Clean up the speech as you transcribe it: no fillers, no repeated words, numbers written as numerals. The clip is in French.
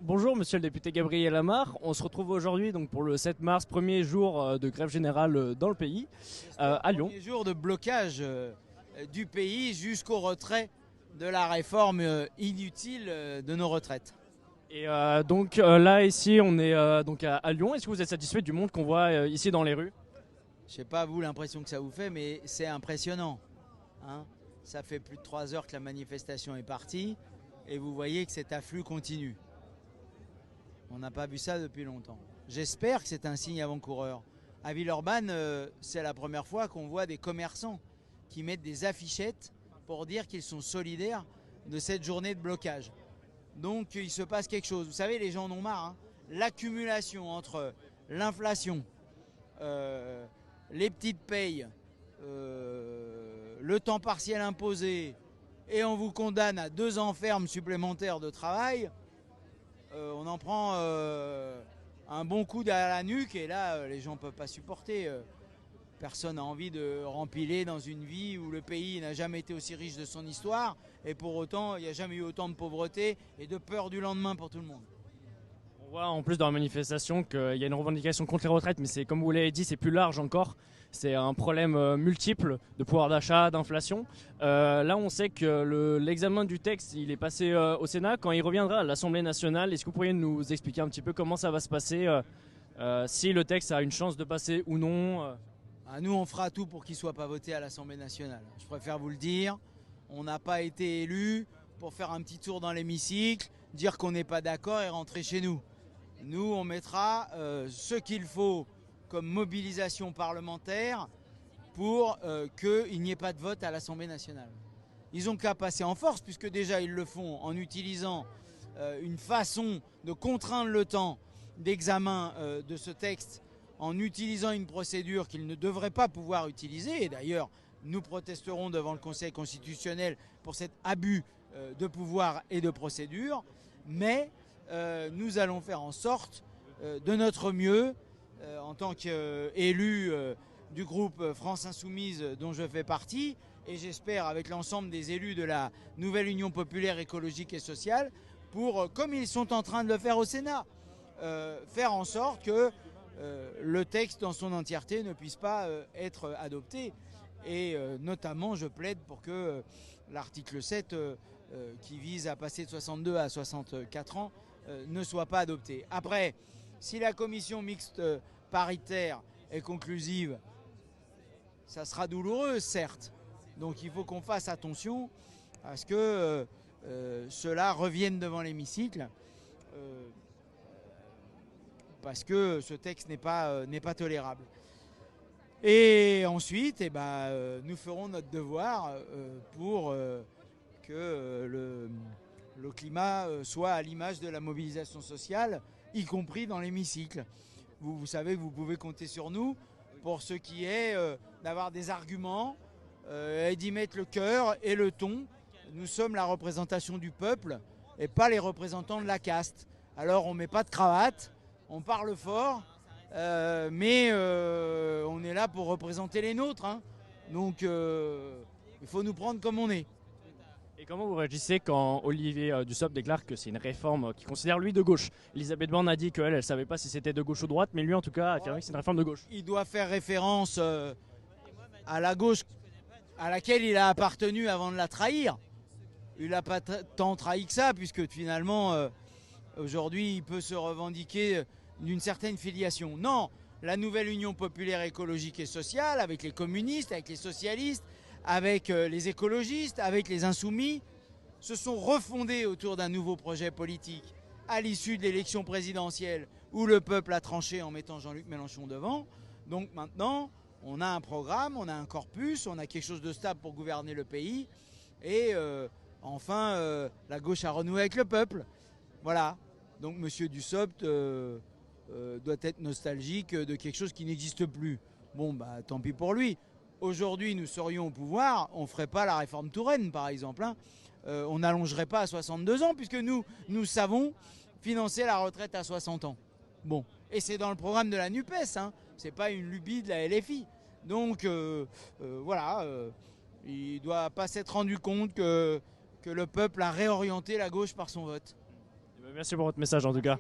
Bonjour monsieur le député Gabriel Amar, on se retrouve aujourd'hui donc pour le 7 mars, premier jour de grève générale dans le pays, à Lyon. Premier jour de blocage du pays jusqu'au retrait de la réforme inutile de nos retraites. Et donc là ici on est donc à Lyon, est-ce que vous êtes satisfait du monde qu'on voit ici dans les rues? Je sais pas vous l'impression que ça vous fait, mais c'est impressionnant, hein. Ça fait plus de 3 heures que la manifestation est partie et vous voyez que cet afflux continue. On n'a pas vu ça depuis longtemps. J'espère que c'est un signe avant-coureur. À Villeurbanne, c'est la première fois qu'on voit des commerçants qui mettent des affichettes pour dire qu'ils sont solidaires de cette journée de blocage. Donc il se passe quelque chose. Vous savez, les gens en ont marre, hein. L'accumulation entre l'inflation, les petites payes, le temps partiel imposé, et on vous condamne à 2 ans ferme supplémentaires de travail, on en prend un bon coup derrière la nuque, et là, les gens ne peuvent pas supporter. Personne n'a envie de rempiler dans une vie où le pays n'a jamais été aussi riche de son histoire, et pour autant, il n'y a jamais eu autant de pauvreté et de peur du lendemain pour tout le monde. On voit en plus dans la manifestation qu'il y a une revendication contre les retraites, mais c'est comme vous l'avez dit, c'est plus large encore. C'est un problème multiple de pouvoir d'achat, d'inflation. Là, on sait que l'examen du texte, il est passé au Sénat. Quand il reviendra à l'Assemblée nationale, est-ce que vous pourriez nous expliquer un petit peu comment ça va se passer, si le texte a une chance de passer ou non? Ah, nous, on fera tout pour qu'il ne soit pas voté à l'Assemblée nationale. Je préfère vous le dire. On n'a pas été élus pour faire un petit tour dans l'hémicycle, dire qu'on n'est pas d'accord et rentrer chez nous. Nous, on mettra ce qu'il faut comme mobilisation parlementaire pour qu'il n'y ait pas de vote à l'Assemblée nationale. Ils n'ont qu'à passer en force, puisque déjà ils le font en utilisant une façon de contraindre le temps d'examen de ce texte, en utilisant une procédure qu'ils ne devraient pas pouvoir utiliser. Et d'ailleurs, nous protesterons devant le Conseil constitutionnel pour cet abus de pouvoir et de procédure. Mais nous allons faire en sorte de notre mieux, en tant qu'élu du groupe France Insoumise dont je fais partie, et j'espère avec l'ensemble des élus de la nouvelle Union populaire écologique et sociale, pour, comme ils sont en train de le faire au Sénat, faire en sorte que le texte dans son entièreté ne puisse pas être adopté. Et notamment, je plaide pour que l'article 7, qui vise à passer de 62 à 64 ans, ne soit pas adopté. Après, si la commission mixte paritaire est conclusive, ça sera douloureux, certes. Donc il faut qu'on fasse attention à ce que cela revienne devant l'hémicycle, parce que ce texte n'est pas tolérable. Et ensuite, nous ferons notre devoir pour que le climat soit à l'image de la mobilisation sociale, y compris dans l'hémicycle. Vous savez que vous pouvez compter sur nous pour ce qui est d'avoir des arguments et d'y mettre le cœur et le ton. Nous sommes la représentation du peuple et pas les représentants de la caste. Alors on ne met pas de cravate, on parle fort, mais on est là pour représenter les nôtres, hein. Donc il faut nous prendre comme on est. Et comment vous réagissez quand Olivier Dussopt déclare que c'est une réforme qu'il considère lui de gauche? Elisabeth Borne a dit qu'elle ne savait pas si c'était de gauche ou droite, mais lui en tout cas a affirmé que c'est une réforme de gauche. Il doit faire référence à la gauche à laquelle il a appartenu avant de la trahir. Il n'a pas tant trahi que ça, puisque finalement, aujourd'hui, il peut se revendiquer d'une certaine filiation. Non, la nouvelle Union populaire écologique et sociale, avec les communistes, avec les socialistes, avec les écologistes, avec les insoumis, se sont refondés autour d'un nouveau projet politique à l'issue de l'élection présidentielle où le peuple a tranché en mettant Jean-Luc Mélenchon devant. Donc maintenant, on a un programme, on a un corpus, on a quelque chose de stable pour gouverner le pays. Et enfin, la gauche a renoué avec le peuple. Voilà. Donc M. Dussopt doit être nostalgique de quelque chose qui n'existe plus. Bon, bah tant pis pour lui. Aujourd'hui, nous serions au pouvoir, on ne ferait pas la réforme Touraine, par exemple, hein. On n'allongerait pas à 62 ans, puisque nous savons financer la retraite à 60 ans. Bon, et c'est dans le programme de la NUPES, hein. C'est pas une lubie de la LFI. Donc, voilà, il ne doit pas s'être rendu compte que le peuple a réorienté la gauche par son vote. Merci pour votre message en tout cas.